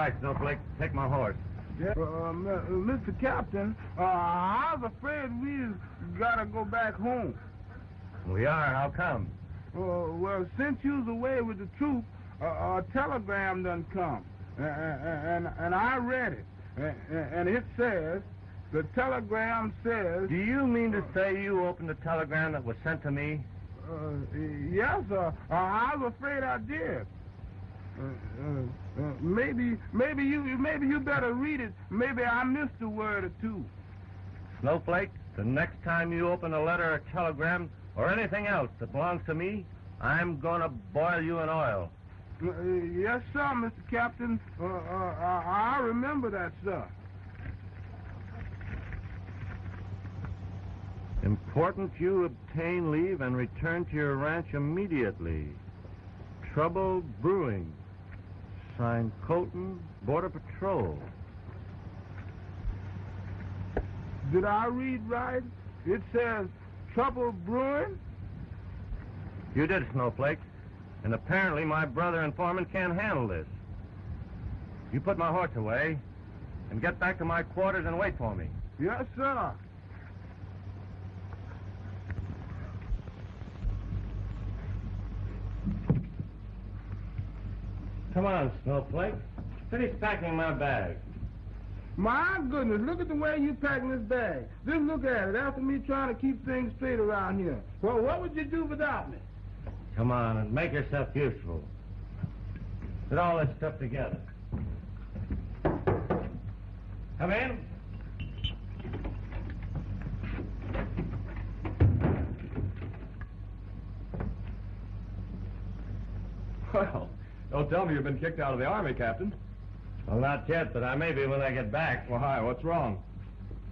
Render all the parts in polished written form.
right, Snowflake. Take my horse. Yeah. Mr. Captain, I was afraid we gotta go back home. We are. How come? Well, since you was away with the troop, a telegram done come. And I read it. And it says, the telegram says... Do you mean to say you opened the telegram that was sent to me? Yes, sir. I was afraid I did. Maybe you better read it. Maybe I missed a word or two. Snowflake, the next time you open a letter or telegram or anything else that belongs to me, I'm gonna boil you in oil. Yes, sir, Mr. Captain. I remember that, sir. Important you obtain leave and return to your ranch immediately. Trouble brewing. Signed, Colton, Border Patrol. Did I read right? It says trouble brewing? You did, Snowflake. And apparently my brother and foreman can't handle this. You put my horse away and get back to my quarters and wait for me. Yes, sir. Come on, Snowflake. Finish packing my bag. My goodness, look at the way you packing this bag. Just look at it. After me trying to keep things straight around here. Well, what would you do without me? Come on and make yourself useful. Put all this stuff together. Come in. Well, don't tell me you've been kicked out of the Army, Captain. Well, not yet, but I may be when I get back. Why, what's wrong?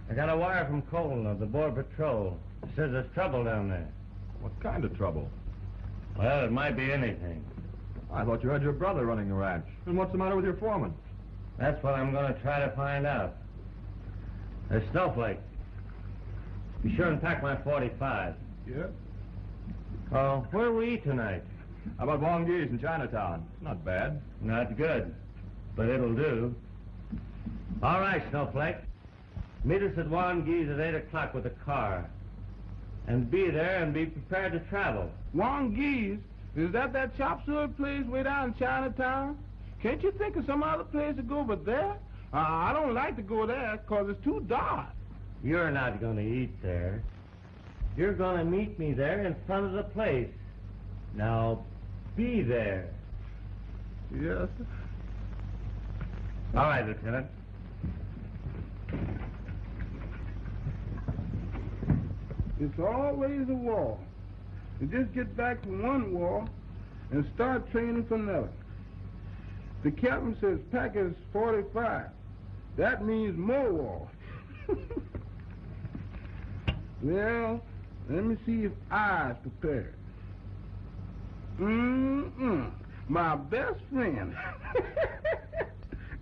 I got a wire from Colton of the Border Patrol. It says there's trouble down there. What kind of trouble? Well, it might be anything. I thought you had your brother running the ranch. And what's the matter with your foreman? That's what I'm going to try to find out. There's Snowflake. Be sure and pack my 45. Yeah? Oh, where will we eat tonight? How about Wong Gee's in Chinatown? Not bad. Not good, but it'll do. All right, Snowflake. Meet us at Wong Gee's at 8 o'clock with a car. And be there and be prepared to travel. Wong Gee's? Is that chop suey place way down in Chinatown? Can't you think of some other place to go but there? I don't like to go there because it's too dark. You're not going to eat there. You're going to meet me there in front of the place. Now, be there. Yes, sir. All right, Lieutenant. It's always a war. You just get back from one war and start training for another. The captain says pack is 45. That means more war. Well, let me see if I's prepared. My best friend.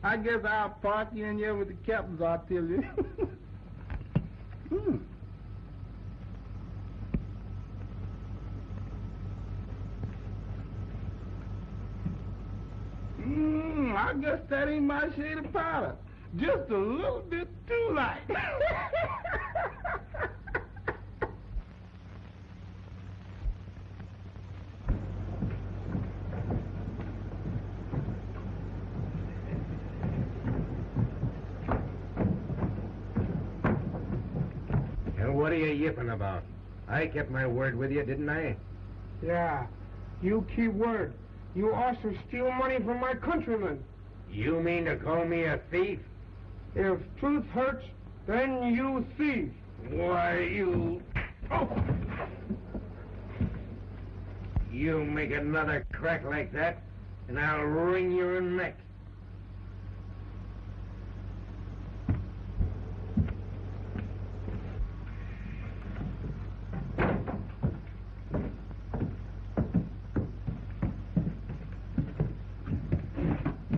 I guess I'll park you in here with the captain's artillery. I guess that ain't my shade of powder. Just a little bit too light. And what are you yipping about? I kept my word with you, didn't I? Yeah, you keep word. You also steal money from my countrymen. You mean to call me a thief? If truth hurts, then you thief. Why, you... Oh! You make another crack like that, and I'll wring your neck.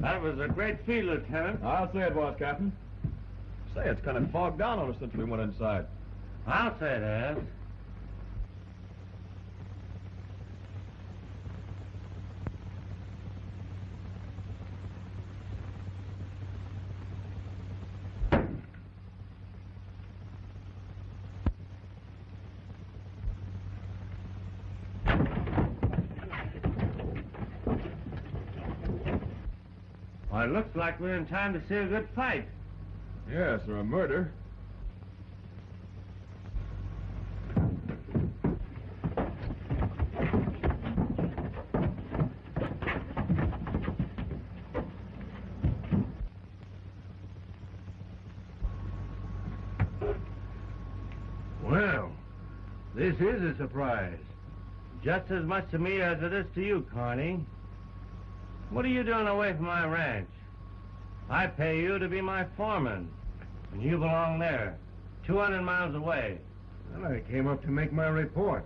That was a great feat, Lieutenant. I'll say it was, Captain. Say, it's kind of fogged down on us since we went inside. I'll say it has. Well, it looks like we're in time to see a good fight. Yes, or a murder. Well, this is a surprise. Just as much to me as it is to you, Carney. What are you doing away from my ranch? I pay you to be my foreman, and you belong there, 200 miles away. Well, I came up to make my report.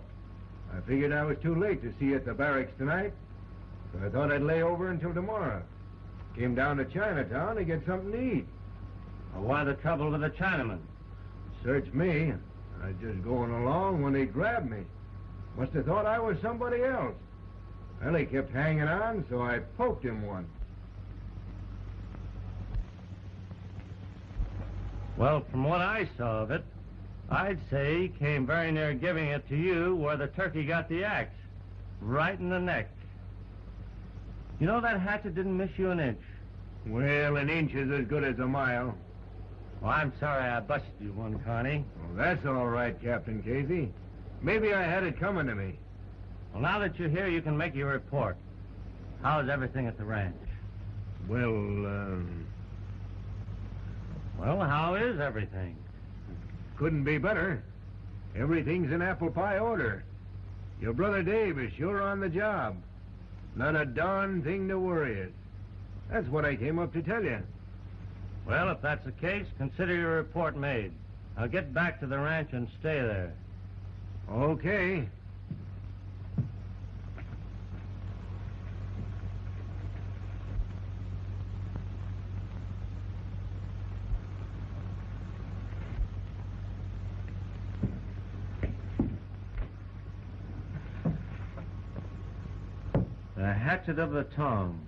I figured I was too late to see you at the barracks tonight, so I thought I'd lay over until tomorrow. Came down to Chinatown to get something to eat. Well, why the trouble with the Chinaman? Searched me. I was just going along when they grabbed me. Must have thought I was somebody else. Well, he kept hanging on, so I poked him one. Well, from what I saw of it, I'd say he came very near giving it to you where the turkey got the axe, right in the neck. You know, that hatchet didn't miss you an inch. Well, an inch is as good as a mile. Well, I'm sorry I busted you one, Carney. Well, that's all right, Captain Casey. Maybe I had it coming to me. Well, now that you're here, you can make your report. How's everything at the ranch? Well, Well, how is everything? couldn't be better. Everything's in apple pie order. Your brother Dave is sure on the job. Not a darn thing to worry us. That's what I came up to tell you. Well, if that's the case, consider your report made. I'll get back to the ranch and stay there. Okay. The hatchet of the tongue.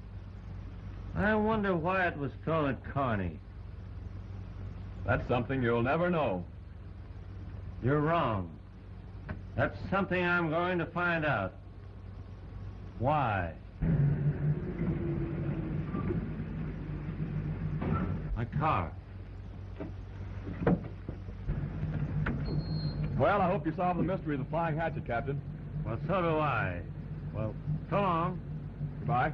I wonder why it was thrown at Carney. That's something you'll never know. You're wrong. That's something I'm going to find out. Why? My car. Well, I hope you solved the mystery of the flying hatchet, Captain. Well, so do I. Well, so long. Goodbye.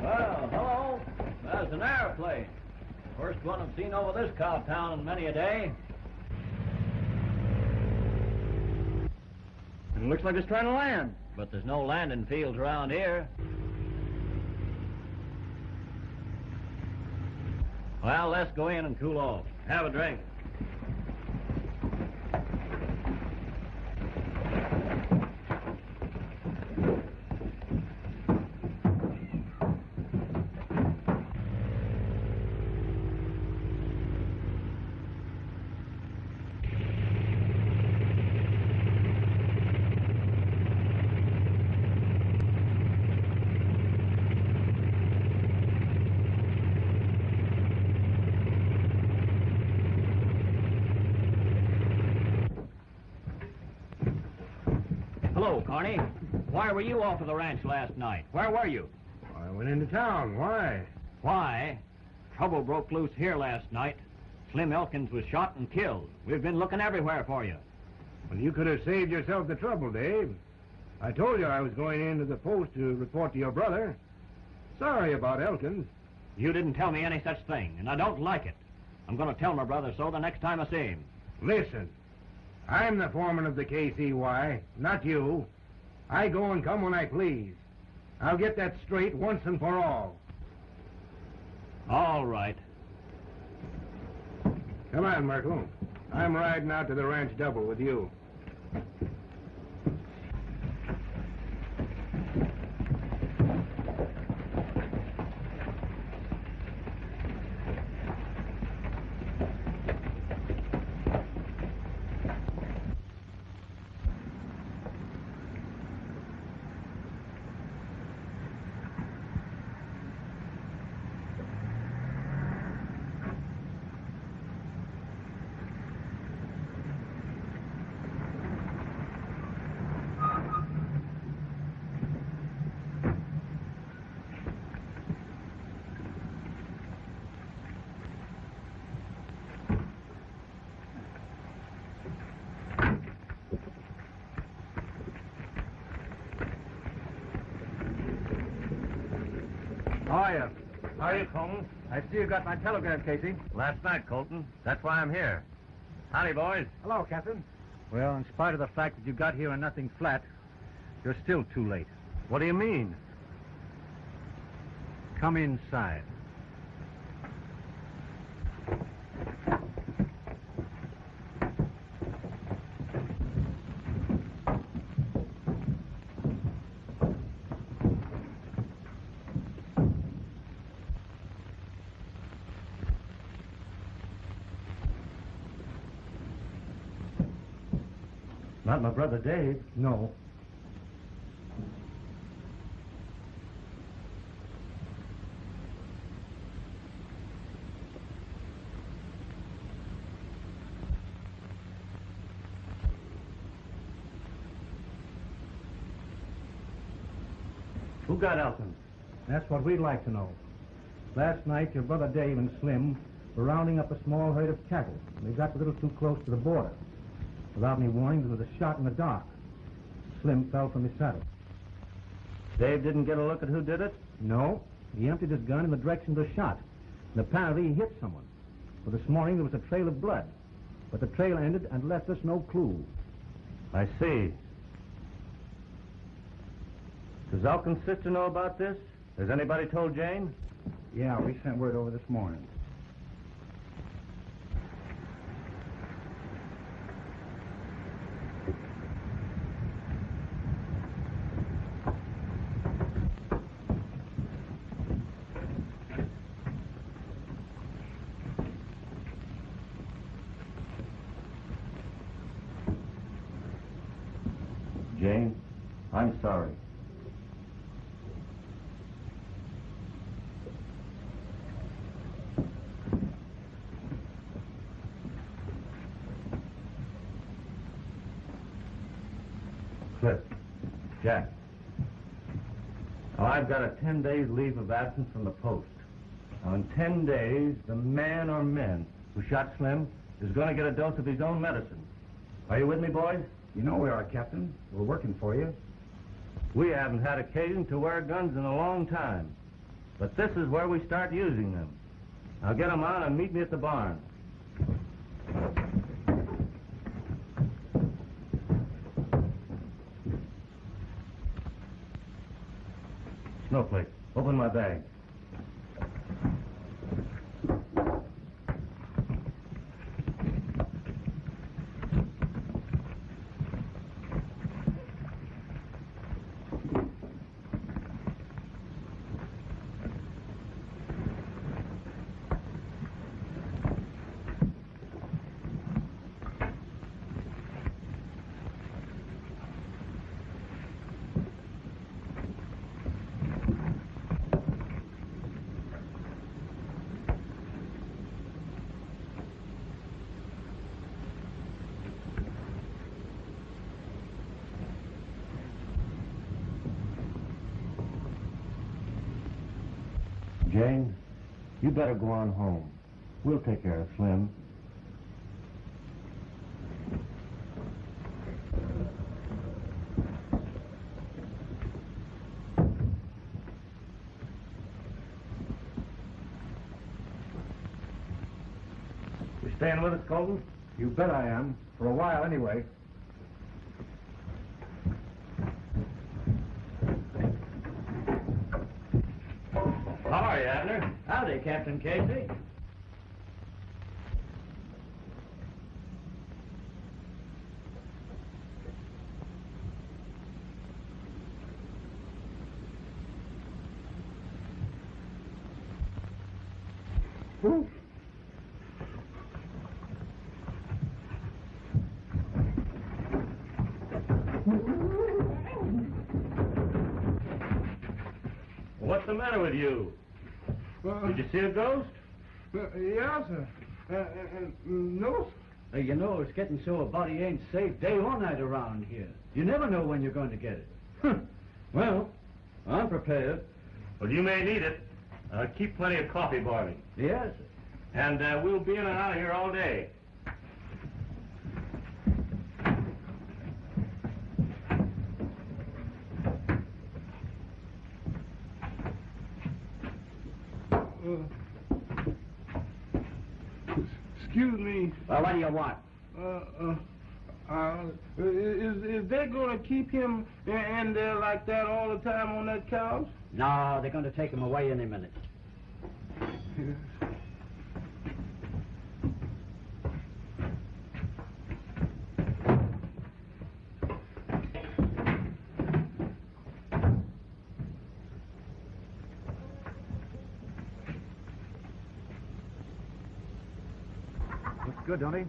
Well, hello. There's an airplane. First one I've seen over this cow town in many a day. It looks like it's trying to land. But there's no landing fields around here. Well, let's go in and cool off. Have a drink. Hello, Carney. Why were you off of the ranch last night? Where were you? I went into town. Why? Why? Trouble broke loose here last night. Slim Elkins was shot and killed. We've been looking everywhere for you. Well, you could have saved yourself the trouble, Dave. I told you I was going into the post to report to your brother. Sorry about Elkins. You didn't tell me any such thing, and I don't like it. I'm going to tell my brother so the next time I see him. Listen, I'm the foreman of the KCY, not you. I go and come when I please. I'll get that straight once and for all. All right. Come on, Merkel. I'm riding out to the ranch double with you. are you? How are you, Colton? I see you got my telegram, Casey. Last night, Colton. That's why I'm here. Howdy, boys. Hello, Captain. Well, in spite of the fact that you got here in nothing flat, you're still too late. What do you mean? Come inside. Not my brother Dave. No. Who got Elkins? That's what we'd like to know. Last night, your brother Dave and Slim were rounding up a small herd of cattle. They got a little too close to the border. Without any warning, there was a shot in the dark. Slim fell from his saddle. Dave didn't get a look at who did it? No. He emptied his gun in the direction of the shot. And apparently he hit someone. For this morning, there was a trail of blood. But the trail ended and left us no clue. I see. Does Elkins' sister know about this? Has anybody told Jane? Yeah, we sent word over this morning. Jane, I'm sorry. Cliff, Jack. Now, I've got a 10 days leave of absence from the post. Now, in 10 days, the man or men who shot Slim is going to get a dose of his own medicine. Are you with me, boys? You know we are, Captain. We're working for you. We haven't had occasion to wear guns in a long time. But this is where we start using them. Now get them on and meet me at the barn. Snowflake, open my bag. Jane, you better go on home. We'll take care of Slim. You staying with us, Colton? You bet I am. For a while, anyway. How are you, Abner? Howdy, Captain Casey. Ooh. What's the matter with you? Did you see a ghost? Yes, sir. No, sir. You know, it's getting so a body ain't safe day or night around here. You never know when you're going to get it. Well, I'm prepared. Well, you may need it. Keep plenty of coffee boiling. Yes, sir. And we'll be in and out of here all day. excuse me. Well, what do you want? Is they going to keep him in there like that all the time on that couch? No, they're going to take him away any minute. Looks good, don't he?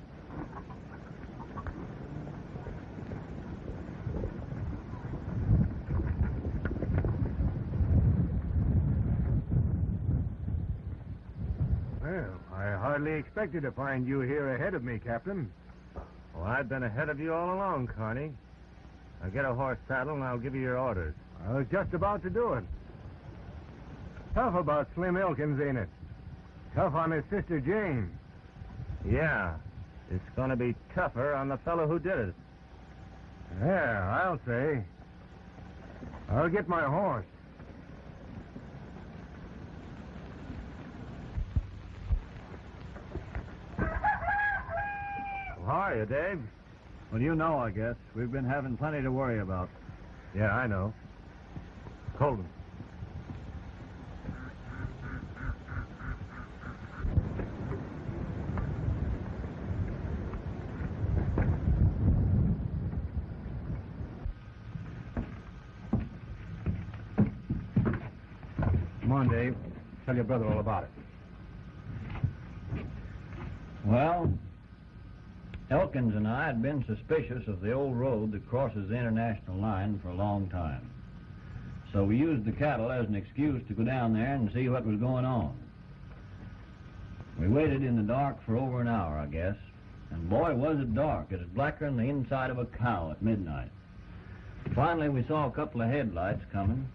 Well, I hardly expected to find you here ahead of me, Captain. Well, I've been ahead of you all along, Carney. Now get a horse saddle and I'll give you your orders. I was just about to do it. Tough about Slim Elkins, ain't it? Tough on his sister Jane. Yeah, it's going to be tougher on the fellow who did it. Yeah, I'll say. I'll get my horse. How are you, Dave? Well, you know, I guess. We've been having plenty to worry about. Yeah, I know. Colton. Come on, Dave. Tell your brother all about it. Well, Elkins and I had been suspicious of the old road that crosses the international line for a long time. So we used the cattle as an excuse to go down there and see what was going on. We waited in the dark for over an hour, I guess. And boy, was it dark. It was blacker than the inside of a cow at midnight. Finally, we saw a couple of headlights coming.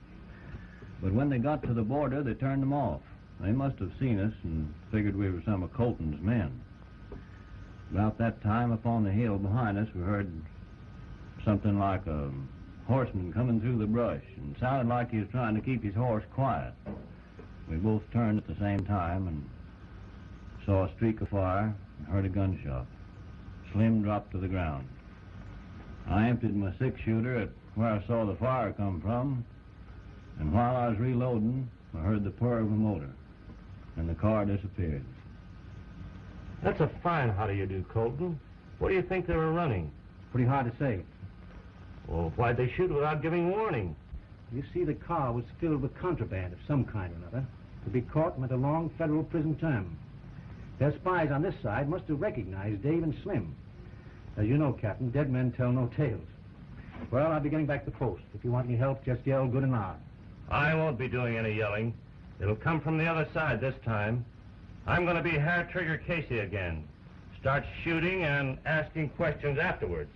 But when they got to the border, they turned them off. They must have seen us and figured we were some of Colton's men. About that time, up on the hill behind us, we heard something like a horseman coming through the brush, and it sounded like he was trying to keep his horse quiet. We both turned at the same time and saw a streak of fire and heard a gunshot. Slim dropped to the ground. I emptied my six-shooter at where I saw the fire come from, and while I was reloading, I heard the purr of a motor, and the car disappeared. That's a fine how do you do, Colton. What do you think they were running? Pretty hard to say. Well, why'd they shoot without giving warning? You see, the car was filled with contraband of some kind or another. To be caught meant a long federal prison term. Their spies on this side must have recognized Dave and Slim. As you know, Captain, dead men tell no tales. Well, I'll be getting back to the post. If you want any help, just yell good and loud. I won't be doing any yelling. It'll come from the other side this time. I'm going to be hair-trigger Casey again. Start shooting and asking questions afterwards.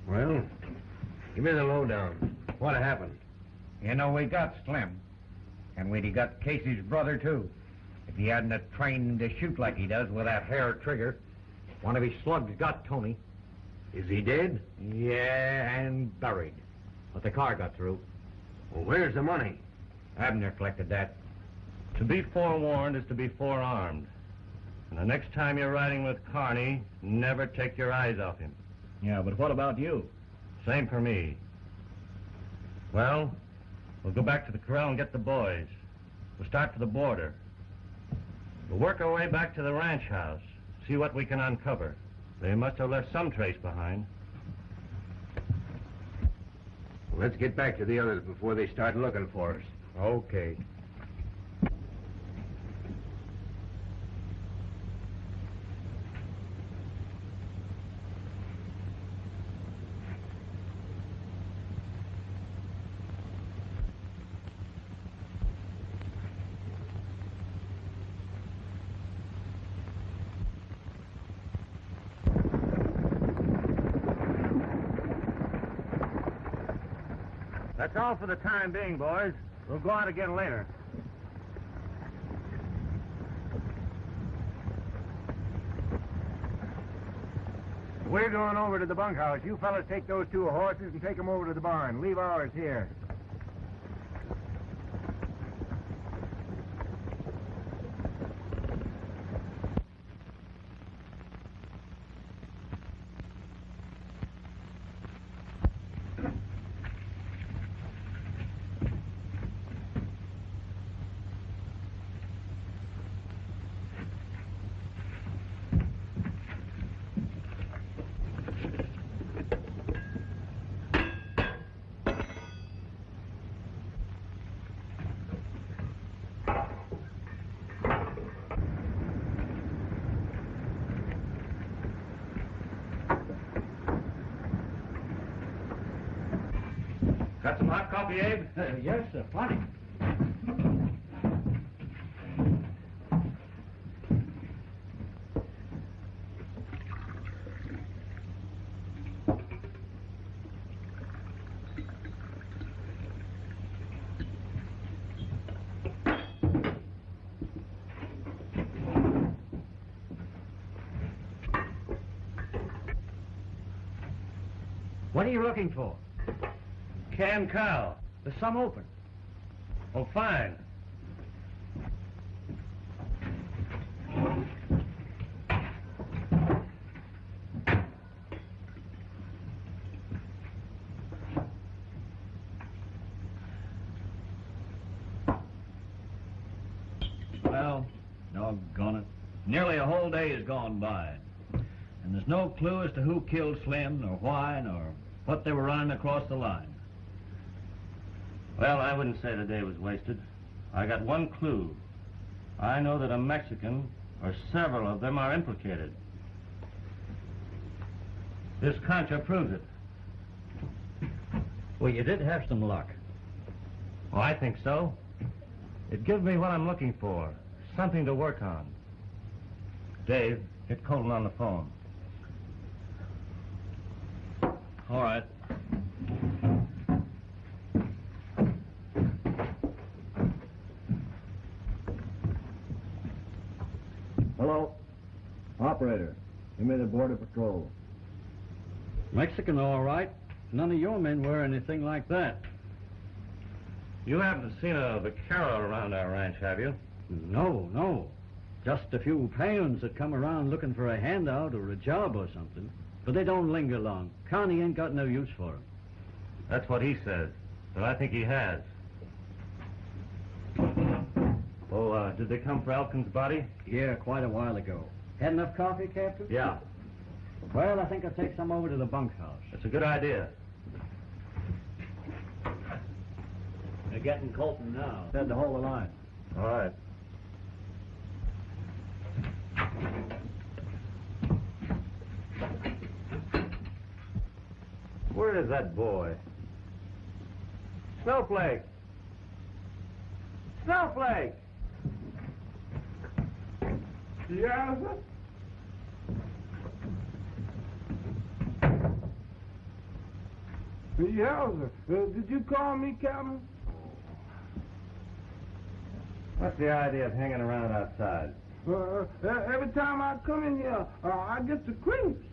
Well, give me the lowdown. What happened? You know, we got Slim. And we'd got Casey's brother, too. If he hadn't have trained to shoot like he does with that hair trigger, one of his slugs got Tony. Is he dead? Yeah, and buried. But the car got through. Well, where's the money? Abner collected that. To be forewarned is to be forearmed. And the next time you're riding with Carney, never take your eyes off him. Yeah, but what about you? Same for me. Well, we'll go back to the corral and get the boys. We'll start for the border. We'll work our way back to the ranch house, see what we can uncover. They must have left some trace behind. Well, let's get back to the others before they start looking for us. Okay. That's all for the time being, boys. We'll go out again later. We're going over to the bunkhouse. You fellas take those 2 horses and take them over to the barn. Leave ours here. Got some hot coffee, Abe? Yes, sir. Plenty. What are you looking for? Canned cow. There's some open. Oh, fine. Well, doggone it. Nearly a whole day has gone by. And there's no clue as to who killed Slim, nor why, nor what they were running across the line. Well, I wouldn't say the day was wasted. I got one clue. I know that a Mexican, or several of them, are implicated. This concha proves it. Well, you did have some luck. Oh, I think so. It gives me what I'm looking for. Something to work on. Dave, get Colton on the phone. All right. Hello? Operator, give me the border patrol. Mexican, all right. None of your men wear anything like that. You haven't seen a vaquero around our ranch, have you? No. Just a few peons that come around looking for a handout or a job or something. But they don't linger long. Connie ain't got no use for them. That's what he says. But I think he has. Oh, did they come for Elkin's body? Yeah, quite a while ago. Had enough coffee, Captain? Yeah. Well, I think I'll take some over to the bunkhouse. That's a good idea. They're getting Colton now. Said to hold the line. All right. Where is that boy? Snowflake! Snowflake! Yeah, sir? Yeah, sir. Did you call me, Captain? What's the idea of hanging around outside? Every time I come in here, I get the creeps.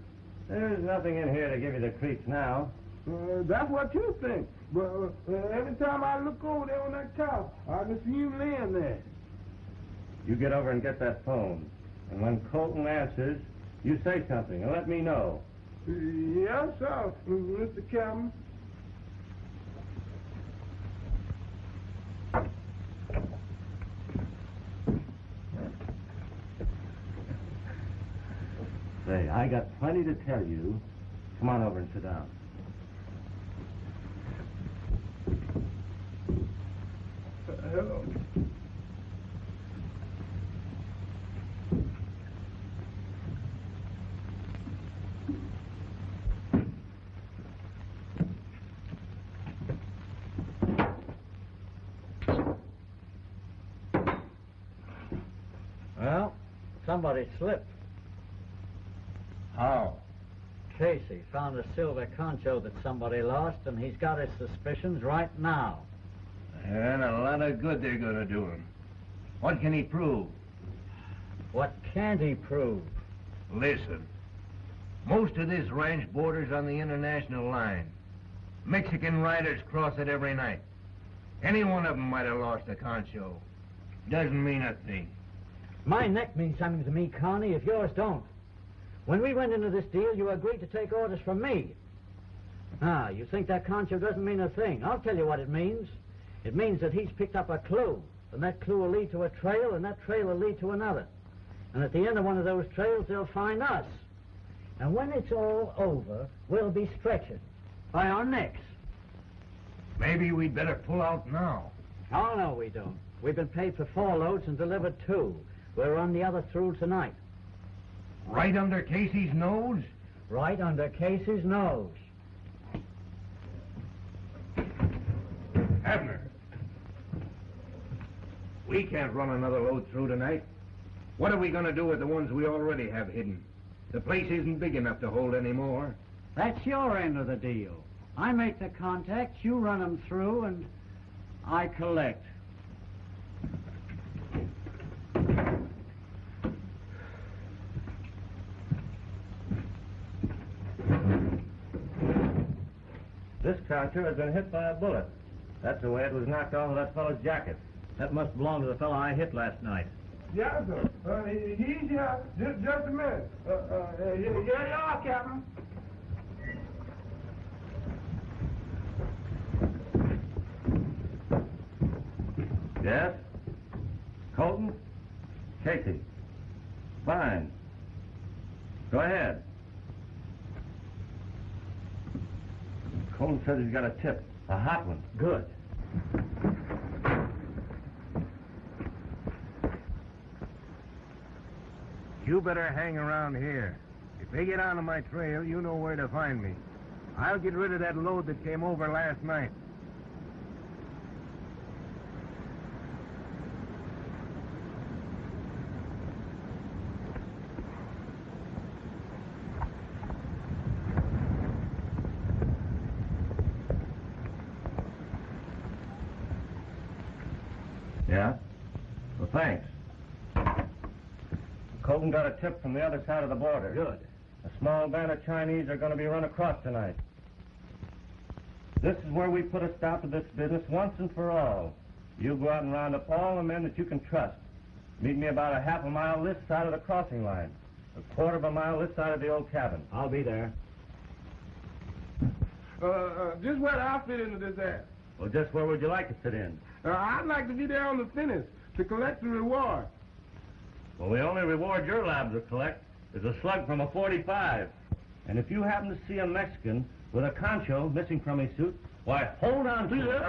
There's nothing in here to give you the creeps now. That's what you think. But every time I look over there on that couch, I can see you laying there. You get over and get that phone. And when Colton answers, you say something and let me know. Yes, sir, Mr. Captain. Say, I got plenty to tell you. Come on over and sit down. Hello. Well, somebody slipped. How? Casey found a silver concho that somebody lost, and he's got his suspicions right now. And a lot of good they're going to do him. What can he prove? What can't he prove? Listen. Most of this ranch borders on the international line. Mexican riders cross it every night. Any one of them might have lost a concho. Doesn't mean a thing. My neck means something to me, Connie, if yours don't. When we went into this deal, you agreed to take orders from me. Ah, you think that concho doesn't mean a thing. I'll tell you what it means. It means that he's picked up a clue, and that clue will lead to a trail, and that trail will lead to another. And at the end of one of those trails, they'll find us. And when it's all over, we'll be stretching by our necks. Maybe we'd better pull out now. Oh, no, we don't. We've been paid for 4 loads and delivered 2. We're on the other through tonight. Right under Casey's nose? Right under Casey's nose. Abner, we can't run another load through tonight. What are we going to do with the ones we already have hidden? The place isn't big enough to hold any more. That's your end of the deal. I make the contacts, you run them through, and I collect. This concho has been hit by a bullet. That's the way it was knocked off of that fellow's jacket. That must belong to the fellow I hit last night. Yeah, sir. He's here. Just a minute. Here you are, Captain. Yes? Colton? Casey. Fine. Go ahead. Colton says he's got a tip. A hot one. Good. You better hang around here. If they get onto my trail, you know where to find me. I'll get rid of that load that came over last night. Yeah? Well, thanks. Colton got a tip from the other side of the border. Good. A small band of Chinese are going to be run across tonight. This is where we put a stop to this business once and for all. You go out and round up all the men that you can trust. Meet me about a half a mile this side of the crossing line. A quarter of a mile this side of the old cabin. I'll be there. Just where do I fit into this ad? Well, just where would you like to fit in? I'd like to be there on the finish to collect the reward. Well, the only reward your labs will collect is a slug from a .45. And if you happen to see a Mexican with a concho missing from his suit, why, hold on to it.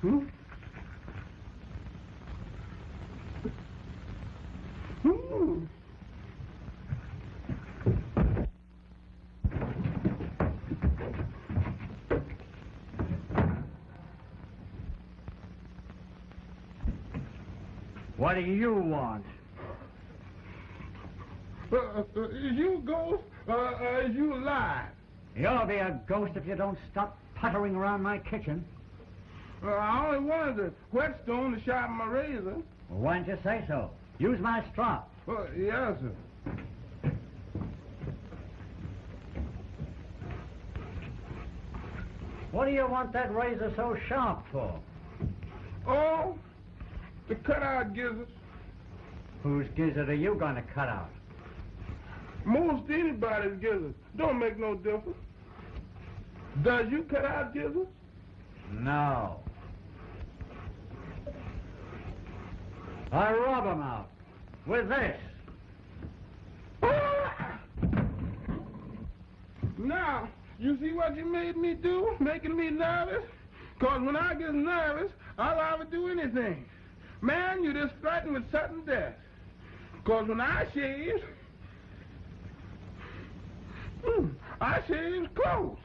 Hmm? Hmm. What do you want? Is you a ghost or is you alive? You'll be a ghost if you don't stop puttering around my kitchen. I only wanted the whetstone to sharpen my razor. Well, why don't you say so? Use my strop. Yes, sir. What do you want that razor so sharp for? Oh, to cut out gizzards. Whose gizzard are you going to cut out? Most anybody's gizzards. Don't make no difference. Does you cut out gizzards? No. I rub them out with this. Now, you see what you made me do? Making me nervous? Because when I get nervous, I'll ever do anything. Man, you just threatened with sudden death. Because when I shave close.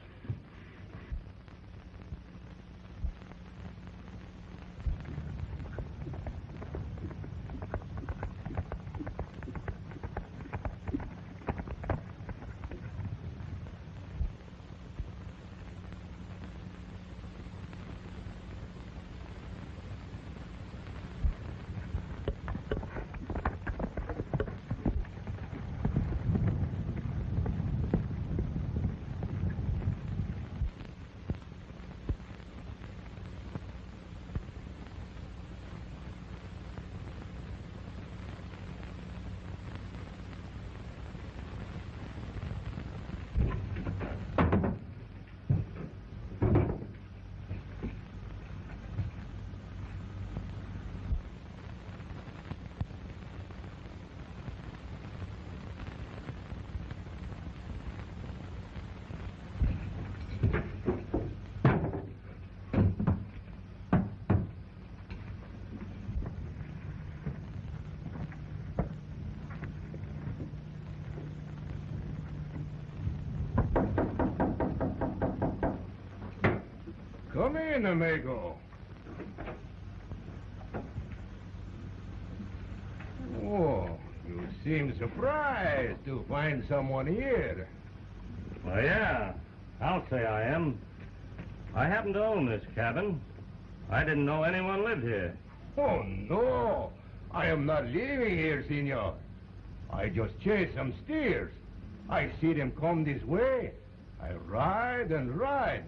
Come in, amigo. Oh, you seem surprised to find someone here. Well, yeah, I'll say I am. I happen to own this cabin. I didn't know anyone lived here. Oh, no. I am not living here, senor. I just chase some steers. I see them come this way. I ride and ride.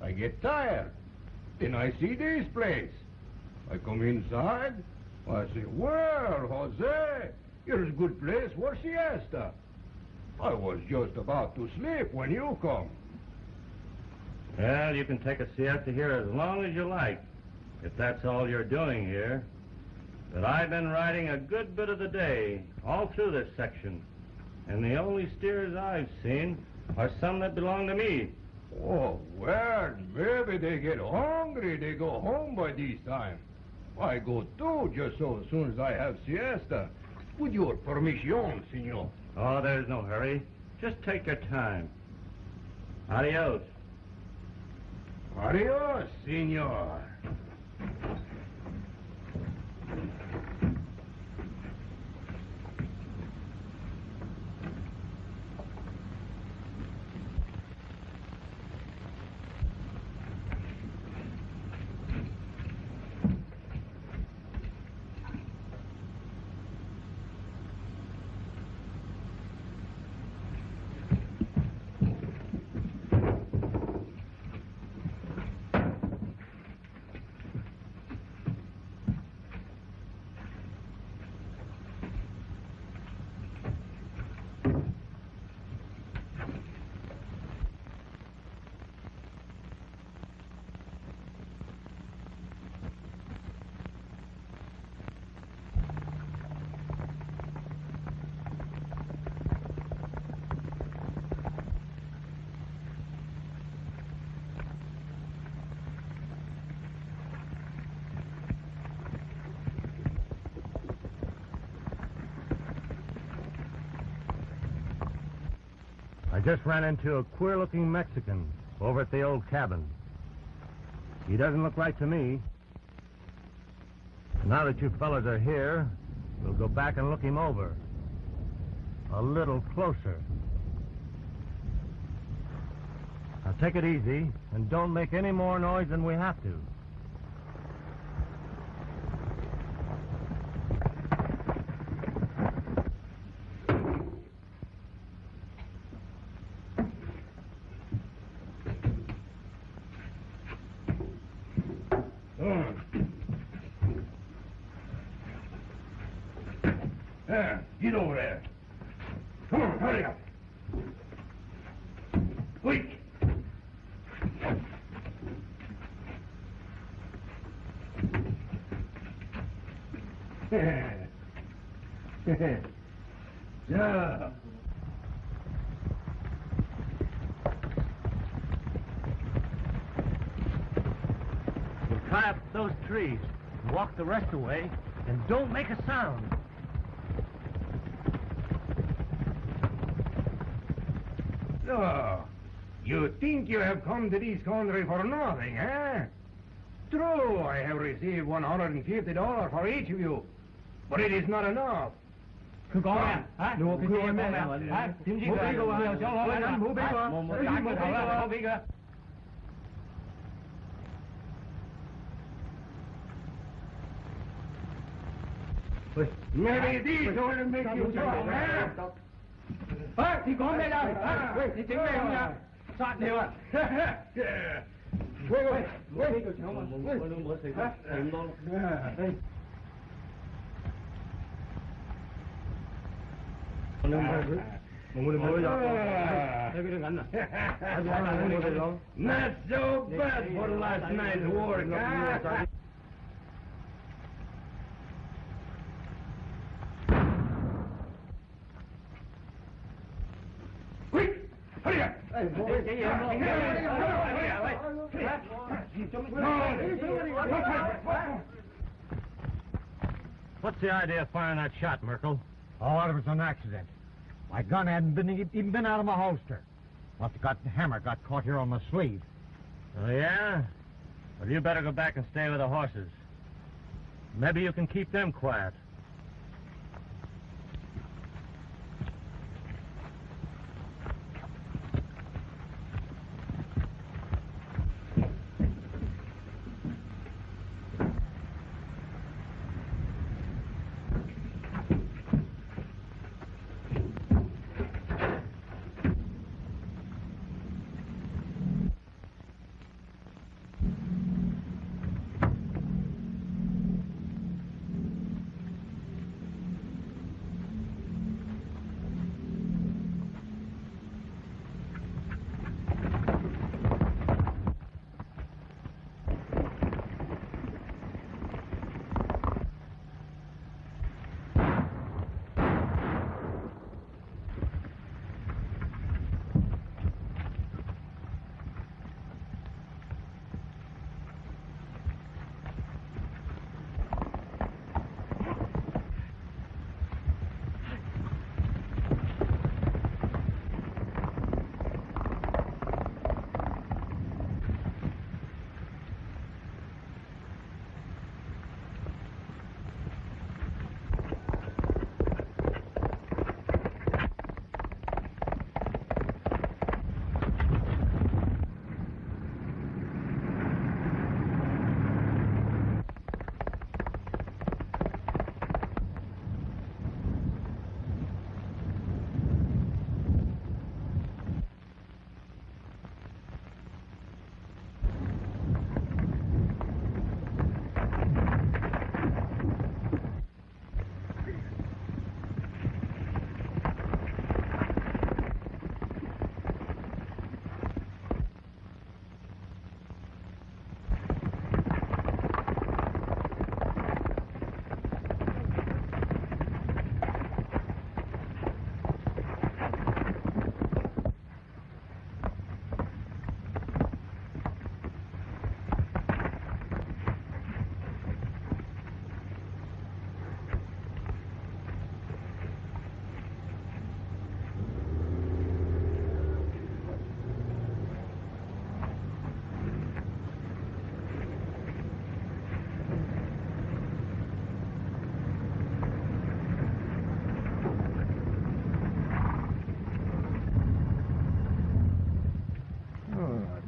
I get tired. Then I see this place. I come inside. I say, well, Jose, here's a good place for siesta. I was just about to sleep when you come. Well, you can take a siesta here as long as you like, if that's all you're doing here. But I've been riding a good bit of the day, all through this section. And the only steers I've seen are some that belong to me. Oh, well, maybe they get hungry. They go home by this time. I go too, just so as soon as I have siesta. With your permission, senor. Oh, there's no hurry. Just take your time. Adios. Adios, senor. I just ran into a queer-looking Mexican over at the old cabin. He doesn't look right to me. Now that you fellas are here, we'll go back and look him over. A little closer. Now take it easy, and don't make any more noise than we have to. Get over there. Come on, hurry up. Quick. Yeah. We'll climb up those trees, walk the rest away, and don't make a sound. So, you think you have come to this country for nothing, eh? True, I have received $150 for each of you, but it is not enough. Maybe these will make you talk, eh? Thì có đây đâu, thì chính này không nhá, soạn đều ạ. Not so bad for last night's work, huh? Hurry up! What's the idea of firing that shot, Merkel? Oh, it was an accident. My gun hadn't even been out of my holster. Must have got the hammer got caught here on my sleeve. Oh, yeah? Well, you better go back and stay with the horses. Maybe you can keep them quiet.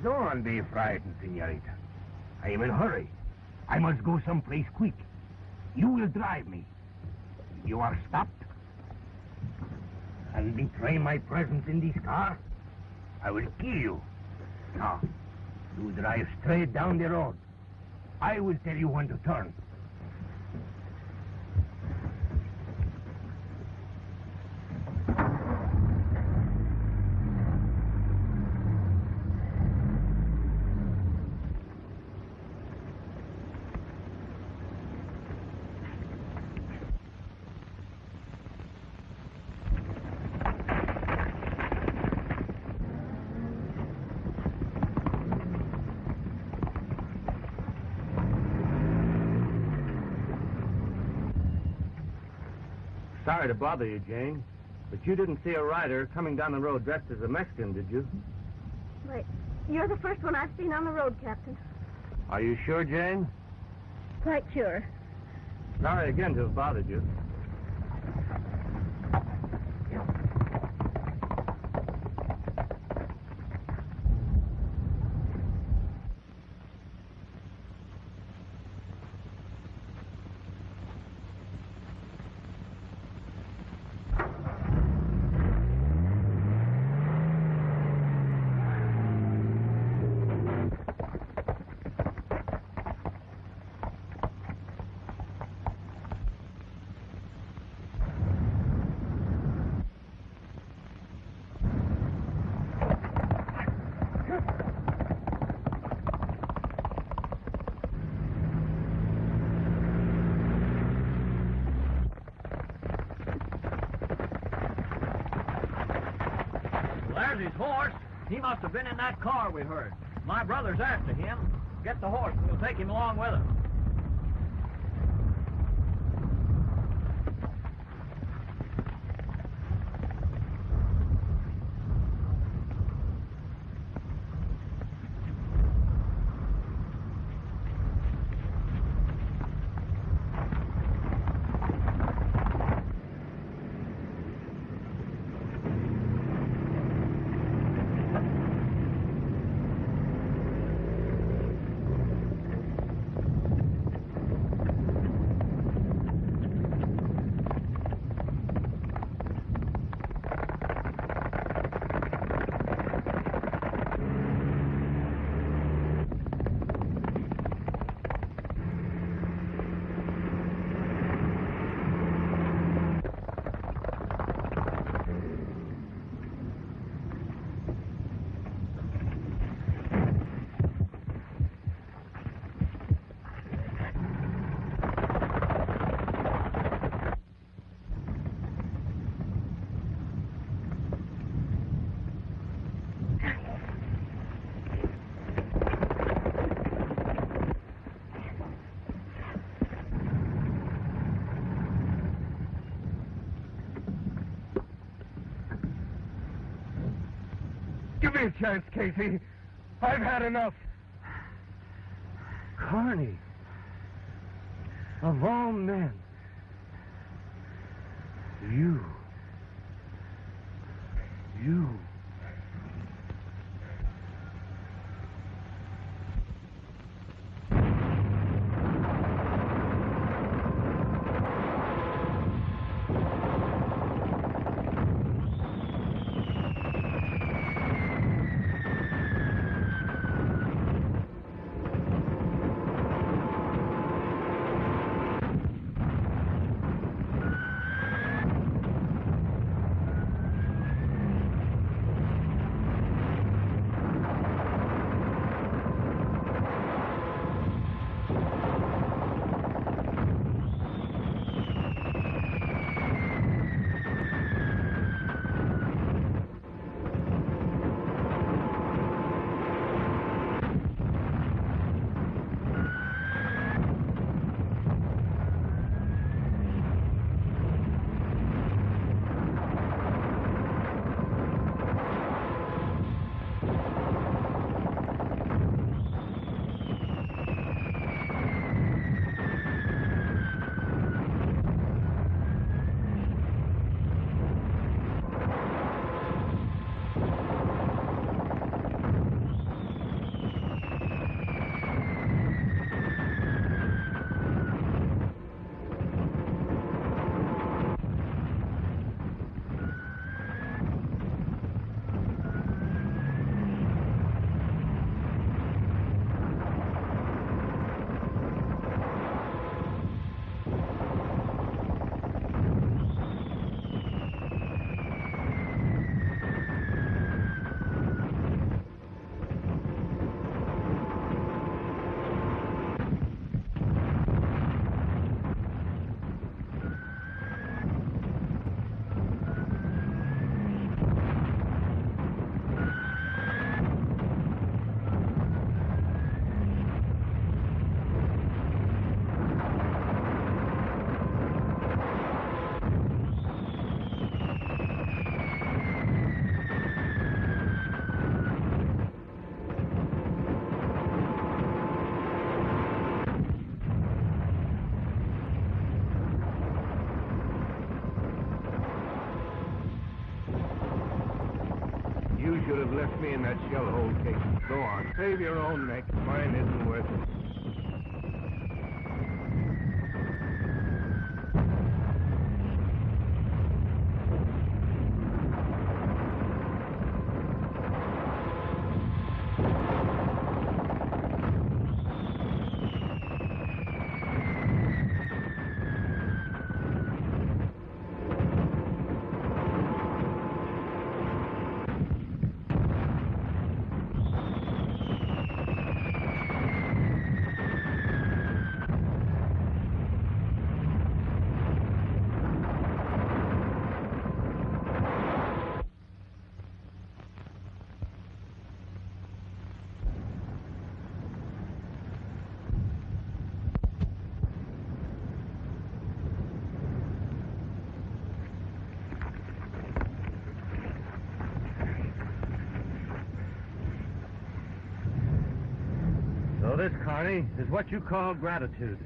Don't be frightened, senorita. I am in a hurry. I must go someplace quick. You will drive me. You are stopped and betray my presence in this car, I will kill you. Now, you drive straight down the road. I will tell you when to turn. Sorry to bother you, Jane, but you didn't see a rider coming down the road dressed as a Mexican, did you? Wait, you're the first one I've seen on the road, Captain. Are you sure, Jane? Quite sure. Sorry again to have bothered you. There's his horse. He must have been in that car we heard. My brother's after him. Get the horse and we'll take him along with us. me a chance, Casey. I've had enough. Carney. Of all men. You. You should have left me in that shell hole, Casey. Go on, save your own neck. Mine isn't worth it. So this, Carney, is what you call gratitude.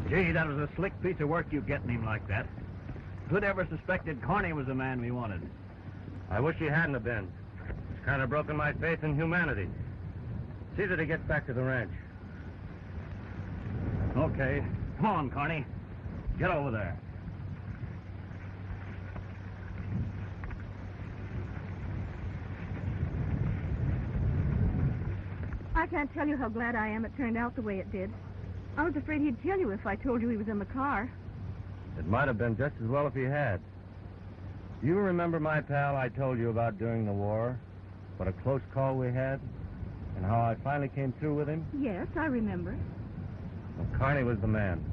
Gee, that was a slick piece of work you getting him like that. Who'd ever suspected Carney was the man we wanted? I wish he hadn't have been. It's kind of broken my faith in humanity. See that he gets back to the ranch. Okay. Come on, Carney. Get over there. I can't tell you how glad I am it turned out the way it did. I was afraid he'd kill you if I told you he was in the car. It might have been just as well if he had. Do you remember my pal I told you about during the war? What a close call we had? And how I finally came through with him? Yes, I remember. Well, Carney was the man.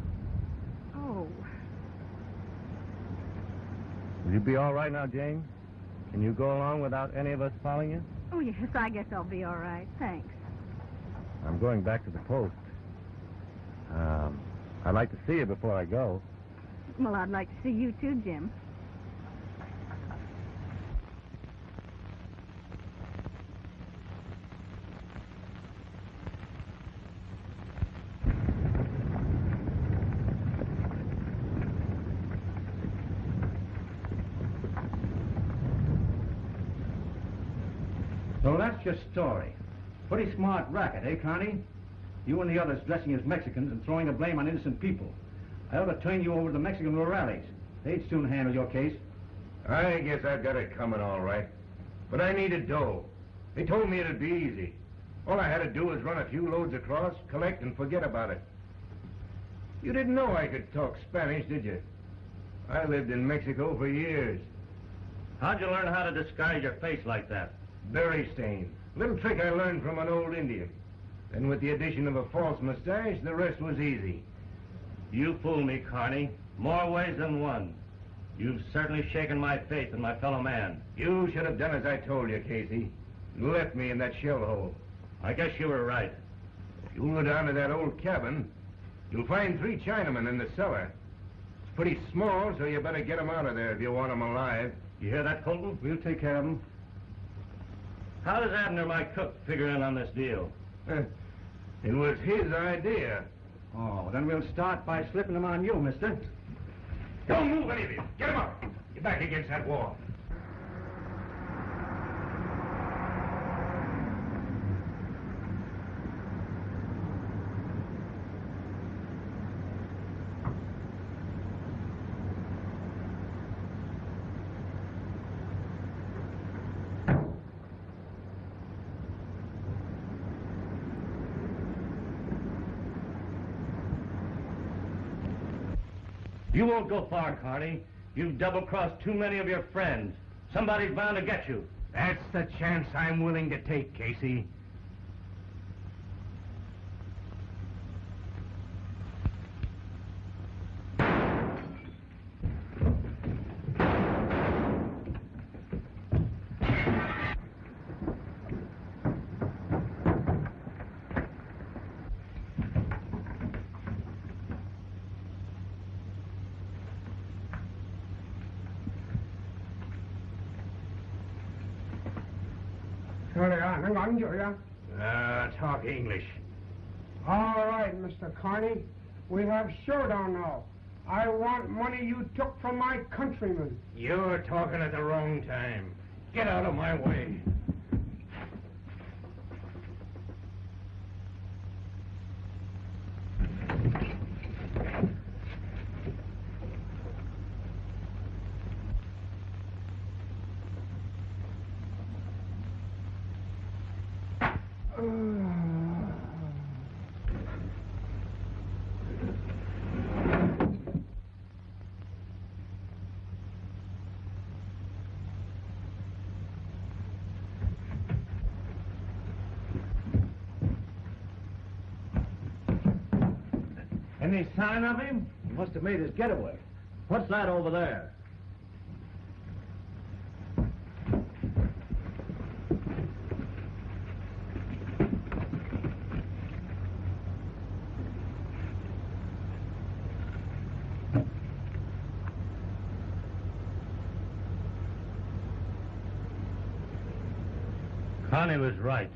Oh. Will you be all right now, Jane? Can you go along without any of us following you? Oh, yes, I guess I'll be all right. Thanks. I'm going back to the post. I'd like to see you before I go. Well, I'd like to see you too, Jim. So that's your story. Pretty smart racket, eh, Connie? You and the others dressing as Mexicans and throwing the blame on innocent people. I ought to turn you over to the Mexican rurales. They'd soon handle your case. I guess I've got it coming all right. But I needed dough. They told me it'd be easy. All I had to do was run a few loads across, collect, and forget about it. You didn't know I could talk Spanish, did you? I lived in Mexico for years. How'd you learn how to disguise your face like that? Berry stain. Little trick I learned from an old Indian. Then with the addition of a false mustache, the rest was easy. You fooled me, Carney. More ways than one. You've certainly shaken my faith in my fellow man. You should have done as I told you, Casey. You left me in that shell hole. I guess you were right. If you'll go down to that old cabin, you'll find 3 Chinamen in the cellar. It's pretty small, so you better get them out of there if you want them alive. You hear that, Colton? We'll take care of them. How does Abner, my cook, figure in on this deal? It was his idea. Oh, then we'll start by slipping them on you, mister. Don't move, any of you. Get him up. Get back against that wall. You won't go far, Carney. You've double-crossed too many of your friends. Somebody's bound to get you. That's the chance I'm willing to take, Casey. Talk English. All right, Mr. Carney. We have showdown now. I want money you took from my countrymen. You're talking at the wrong time. Get out of my way. Any sign of him? He must have made his getaway. What's that over there? Connie was right.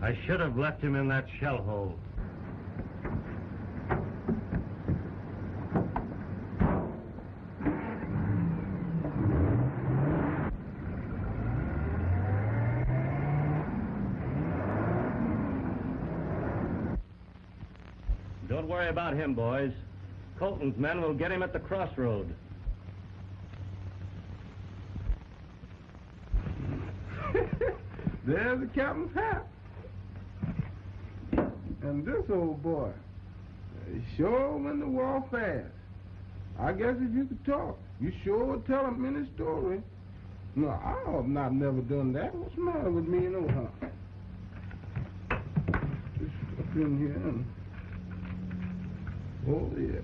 I should have left him in that shell hole. Don't worry about him, boys. Colton's men will get him at the crossroad. There's the captain's hat. And this old boy, he sure went to war fast. I guess if you could talk, you sure would tell him any story. No, I've not never done that. What's the matter with me, no, huh? Just up in here and... Oh, yeah.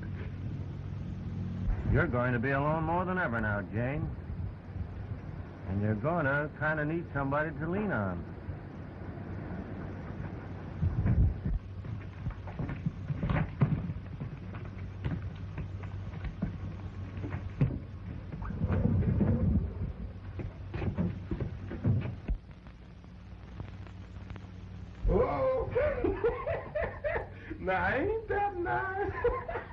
You're going to be alone more than ever now, Jane. And you're going to kind of need somebody to lean on. Now, ain't that nice?